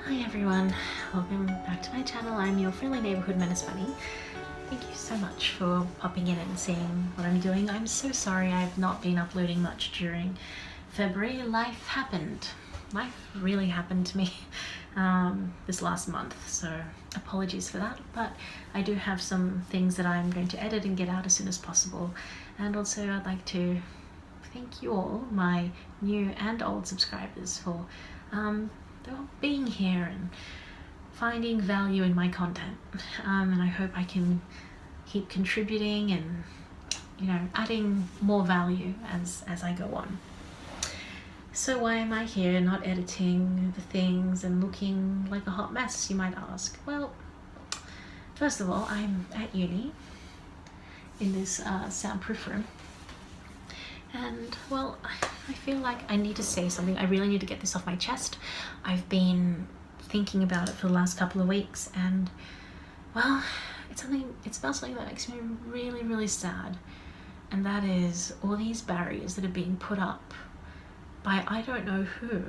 Hi everyone, welcome back to my channel. I'm your friendly neighborhood menace bunny. Thank you so much for popping in and seeing what I'm doing. I'm so sorry I've not been uploading much during February. Life happened. Life really happened to me this last month, so apologies for that, but I do have some things that I'm going to edit and get out as soon as possible. And also I'd like to thank you all, my new and old subscribers, for being here and finding value in my content, and I hope I can keep contributing and, you know, adding more value as I go on. So why am I here not editing the things and looking like a hot mess, you might ask? Well, first of all, I'm at uni in this soundproof room, and well, I feel like I need to say something. I really need to get this off my chest. I've been thinking about it for the last couple of weeks, and well, it's about something that makes me really, really sad, and that is all these barriers that are being put up by I don't know who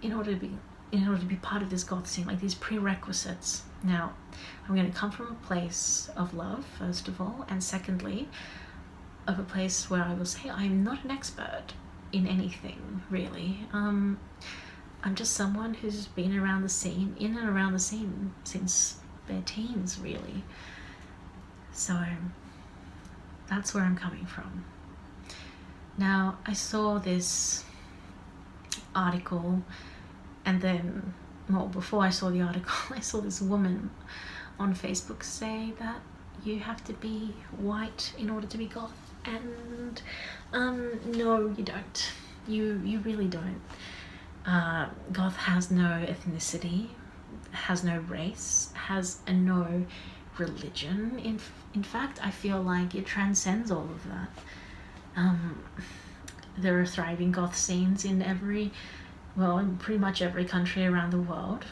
in order to be part of this goth scene, like these prerequisites. Now, I'm going to come from a place of love, first of all, and secondly, of a place where I will say I'm not an expert in anything, really. I'm just someone who's been around the scene, in and around the scene, since their teens, really. So that's where I'm coming from. Now, I saw this article, and then, well, before I saw the article, I saw this woman on Facebook say that you have to be white in order to be goth. And no, you don't. You really don't. Goth has no ethnicity, has no race, has no religion. In fact, I feel like it transcends all of that. There are thriving goth scenes in pretty much every country around the world.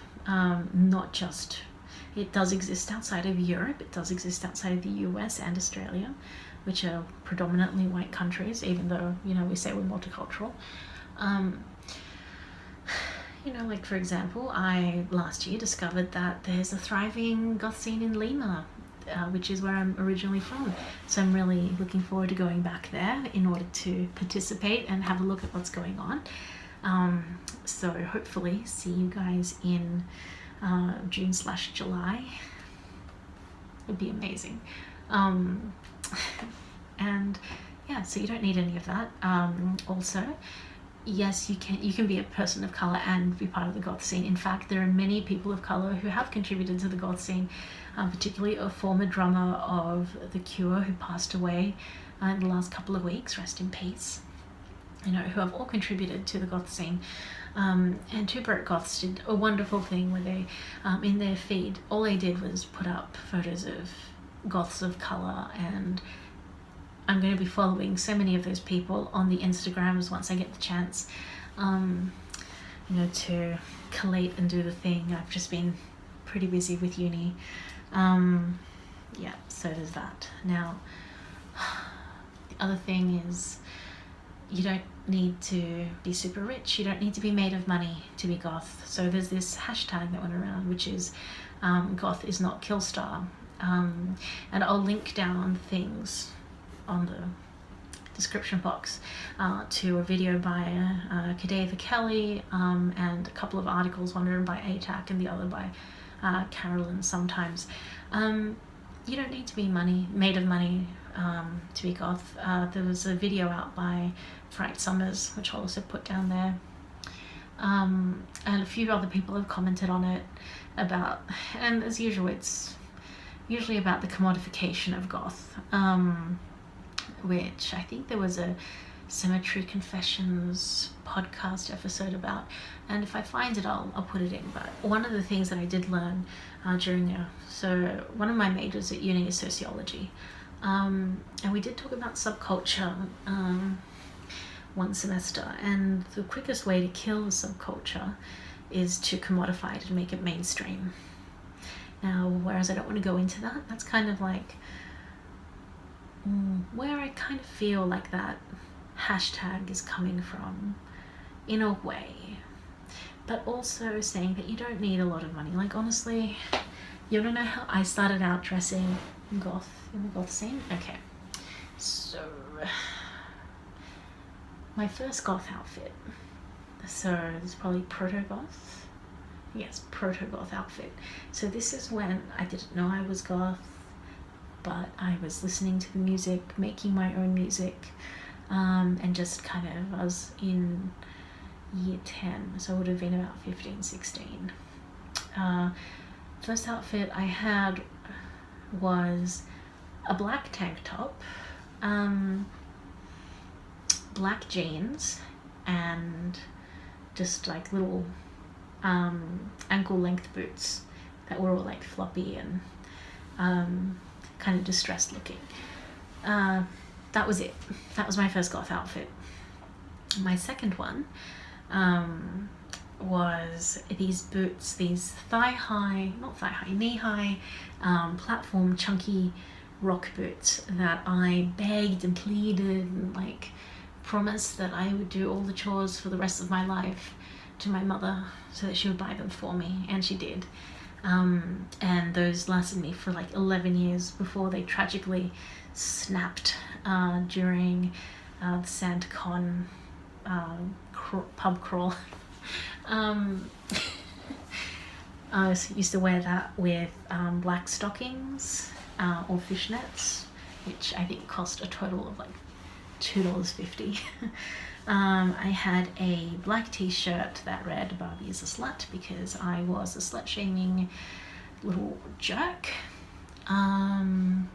Not just, it does exist outside of Europe, it does exist outside of the US and Australia, which are predominantly white countries, even though, you know, we say we're multicultural. You know, like for example, I last year discovered that there's a thriving goth scene in Lima, which is where I'm originally from. So I'm really looking forward to going back there in order to participate and have a look at what's going on. So hopefully see you guys in June/July. It'd be amazing. And yeah, so you don't need any of that. Also, yes, you can be a person of color and be part of the goth scene. In fact, there are many people of color who have contributed to the goth scene, particularly a former drummer of The Cure who passed away in the last couple of weeks, rest in peace, you know, who have all contributed to the goth scene. And Two Broke Goths did a wonderful thing where they, in their feed, all they did was put up photos of goths of color, and I'm going to be following so many of those people on the Instagrams once I get the chance, you know, to collate and do the thing. I've just been pretty busy with uni. Yeah, so there's that. Now, the other thing is, you don't need to be super rich, you don't need to be made of money to be goth. So there's this hashtag that went around, which is goth is not Killstar. And I'll link down things on the description box to a video by Cadaver Kelly, and a couple of articles, one written by Aytakk and the other by Carolyn sometimes. You don't need to be made of money to be goth. There was a video out by Fright Summers, which I'll also put down there. And a few other people have commented on it about, and as usual, it's usually about the commodification of goth, which I think there was a Cemetery Confessions podcast episode about, and if I find it, I'll put it in. But one of the things that I did learn so one of my majors at uni is sociology, and we did talk about subculture one semester, and the quickest way to kill the subculture is to commodify it and make it mainstream. Now, whereas I don't want to go into that, that's kind of like where I kind of feel like that hashtag is coming from, in a way. but also saying that you don't need a lot of money. Like, honestly, you don't know how I started out dressing goth in the goth scene. Okay, so my first goth outfit, so it's probably proto-goth. Yes, proto-goth outfit. So this is when I didn't know I was goth, but I was listening to the music, making my own music, and just kind of, I was in year 10, so it would have been about 15, 16. First outfit I had was a black tank top, black jeans, and just like little ankle length boots that were all like floppy and kind of distressed looking. That was it. That was my first goth outfit. My second one was these boots, these knee-high platform chunky rock boots that I begged and pleaded and like promised that I would do all the chores for the rest of my life to my mother so that she would buy them for me, and she did. And those lasted me for like 11 years before they tragically snapped during the SandCon pub crawl. I used to wear that with black stockings or fishnets, which I think cost a total of like $2.50. I had a black t-shirt that read "Barbie is a slut" because I was a slut-shaming little jerk, and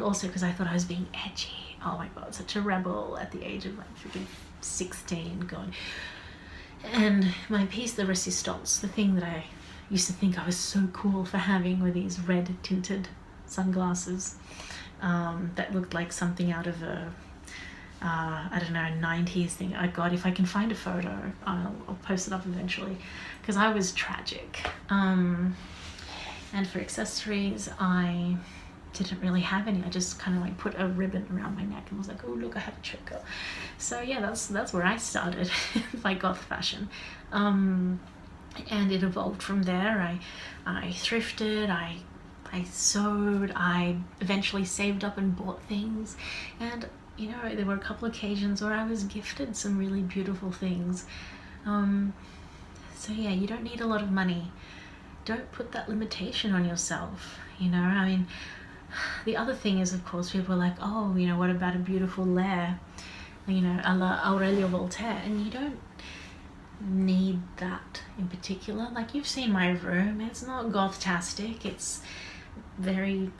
also because I thought I was being edgy. Oh my god, such a rebel at the age of like freaking 16 going. And my piece de resistance, the thing that I used to think I was so cool for having, were these red tinted sunglasses that looked like something out of a I don't know, 90s thing. Oh god, if I can find a photo, I'll post it up eventually, because I was tragic. And for accessories, I didn't really have any. I just kind of like put a ribbon around my neck and was like, oh look, I have a choker. So yeah, that's where I started my goth fashion. And it evolved from there. I thrifted, I sewed, I eventually saved up and bought things, and you know, there were a couple occasions where I was gifted some really beautiful things. So yeah, you don't need a lot of money. Don't put that limitation on yourself, you know. I mean, the other thing is, of course, people are like, oh, you know, what about a beautiful lair, you know, a la Aurelio Voltaire, and you don't need that in particular. Like, you've seen my room, it's not goth-tastic, it's very,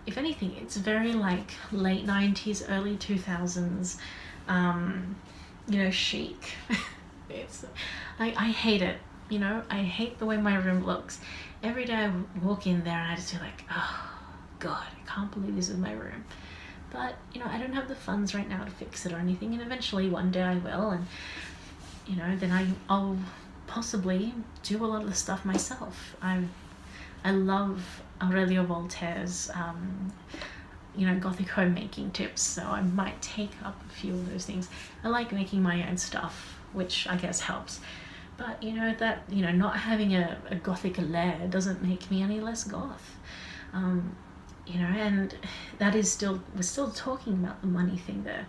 if anything, it's very like late 90s, early 2000s, you know, chic. It's, I hate it, you know, I hate the way my room looks. Every day I walk in there and I just feel like, oh god, I can't believe this is my room. But, you know, I don't have the funds right now to fix it or anything, and eventually one day I will, and, you know, then I'll possibly do a lot of the stuff myself. I love Aurelio Voltaire's, you know, gothic homemaking tips, so I might take up a few of those things. I like making my own stuff, which I guess helps. But, you know, that, you know, not having a gothic lair doesn't make me any less goth. You know, and that is still, we're still talking about the money thing there.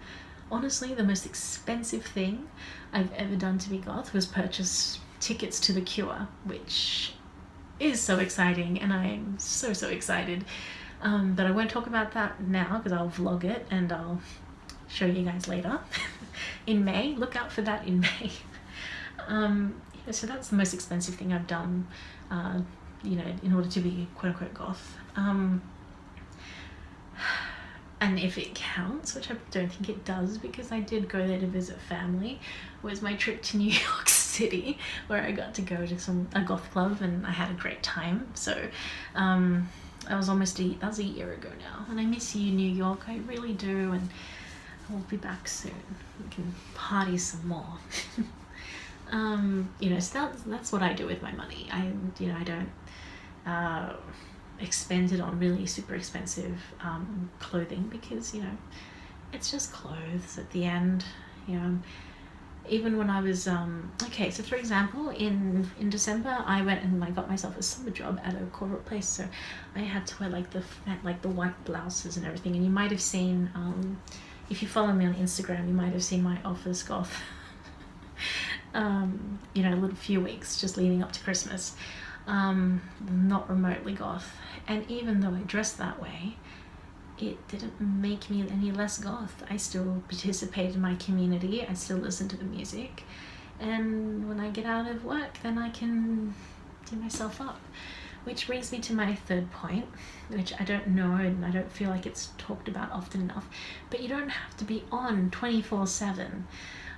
Honestly, the most expensive thing I've ever done to be goth was purchase tickets to The Cure, which is so exciting, and I'm so excited. But I won't talk about that now because I'll vlog it and I'll show you guys later. In May, look out for that in May. Yeah, so that's the most expensive thing I've done, you know, in order to be quote-unquote goth. And if it counts, which I don't think it does because I did go there to visit family, was my trip to New York City, where I got to go to a goth club and I had a great time. So that was a year ago now, and I miss you, New York, I really do, and I'll be back soon. We can party some more. You know, so that's what I do with my money. I don't expend it on really super expensive clothing, because, you know, it's just clothes at the end. You know, even when I was okay, so for example, in December I went and I got myself a summer job at a corporate place, so I had to wear like the white blouses and everything. And you might have seen, if you follow me on Instagram, you might have seen my office goth you know, a little few weeks just leading up to Christmas. Not remotely goth, and even though I dressed that way, it didn't make me any less goth. I still participate in my community, I still listen to the music, and when I get out of work, then I can do myself up. Which brings me to my third point, which I don't know and I don't feel like it's talked about often enough, but you don't have to be on 24/7.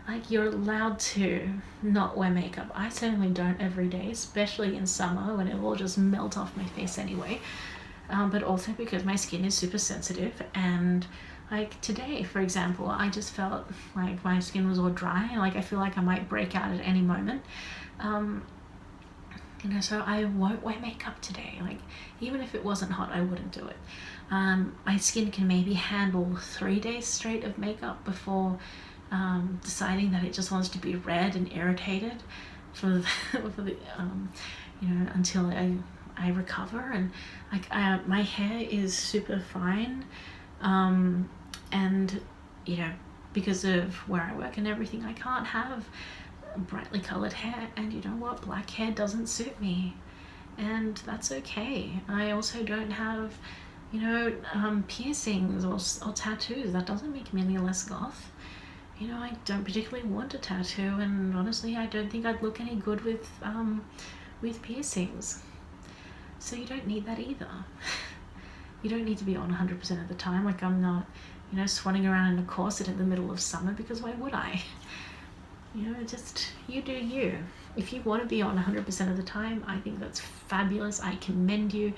Like, you're allowed to not wear makeup. I certainly don't every day, especially in summer when it will just melt off my face anyway. But also because my skin is super sensitive, and like today, for example, I just felt like my skin was all dry, like I feel like I might break out at any moment. You know, so I won't wear makeup today. Like, even if it wasn't hot, I wouldn't do it. My skin can maybe handle 3 days straight of makeup before deciding that it just wants to be red and irritated for the you know, until I recover. And like, my hair is super fine, and you know, because of where I work and everything, I can't have brightly colored hair, and you know what, black hair doesn't suit me, and that's okay. I also don't have, you know, piercings or tattoos. That doesn't make me any less goth. You know, I don't particularly want a tattoo, and honestly I don't think I'd look any good with piercings. So you don't need that either. You don't need to be on 100% of the time. Like, I'm not, you know, swanning around in a corset in the middle of summer, because why would I? You know, just, you do you. If you want to be on 100% of the time, I think that's fabulous. I commend you.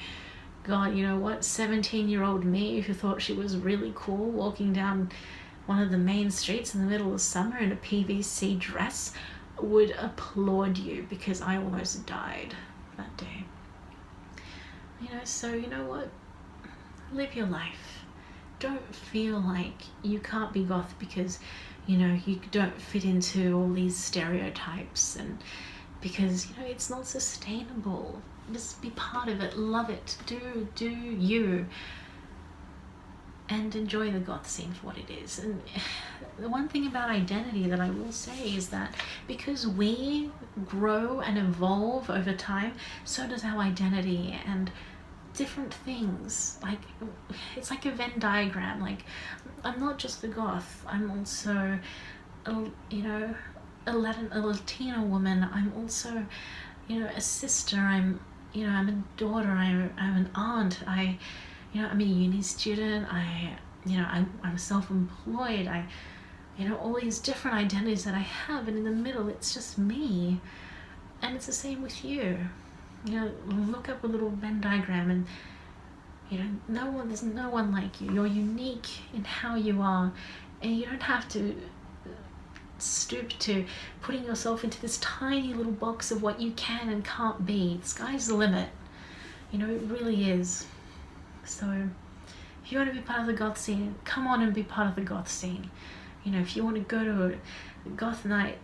God, you know what, 17-year-old me who thought she was really cool walking down one of the main streets in the middle of summer in a PVC dress would applaud you, because I almost died that day. You know, so you know what? Live your life. Don't feel like you can't be goth because, you know, you don't fit into all these stereotypes, and because, you know, it's not sustainable. Just be part of it, love it, do you, and enjoy the goth scene for what it is. And the one thing about identity that I will say is that because we grow and evolve over time, so does our identity, and different things, like, it's like a Venn diagram. Like, I'm not just the goth, I'm also you know, a Latina woman, I'm also, you know, a sister, I'm, you know, I'm a daughter, I'm an aunt, you know, I'm a uni student, you know, I'm self-employed, you know, all these different identities that I have, and in the middle it's just me. And it's the same with you. You know, look up a little Venn diagram, and you know, there's no one like you. You're unique in how you are, and you don't have to stoop to putting yourself into this tiny little box of what you can and can't be. The sky's the limit. You know, it really is. So if you want to be part of the goth scene, come on and be part of the goth scene. You know, if you want to go to a goth night,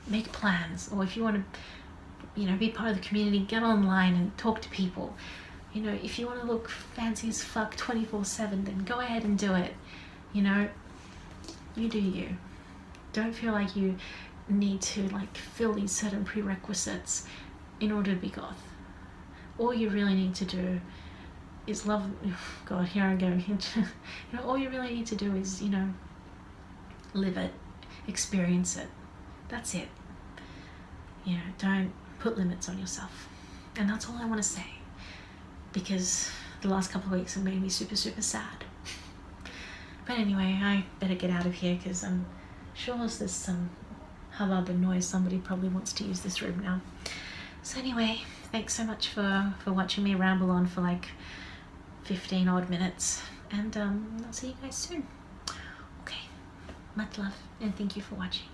make plans. Or if you want to, you know, be part of the community, get online and talk to people. You know, if you want to look fancy as fuck 24/7, then go ahead and do it. You know, you do you. Don't feel like you need to like fill these certain prerequisites in order to be goth. All you really need to do is love. God, here I go. You know, all you really need to do is, you know, live it, experience it. That's it. You know, don't put limits on yourself. And that's all I want to say, because the last couple of weeks have made me super, super sad. But anyway, I better get out of here, because I'm sure there's some hubbub and noise. Somebody probably wants to use this room now. So anyway, thanks so much for watching me ramble on for like 15 odd minutes, and I'll see you guys soon. Okay, much love, and thank you for watching.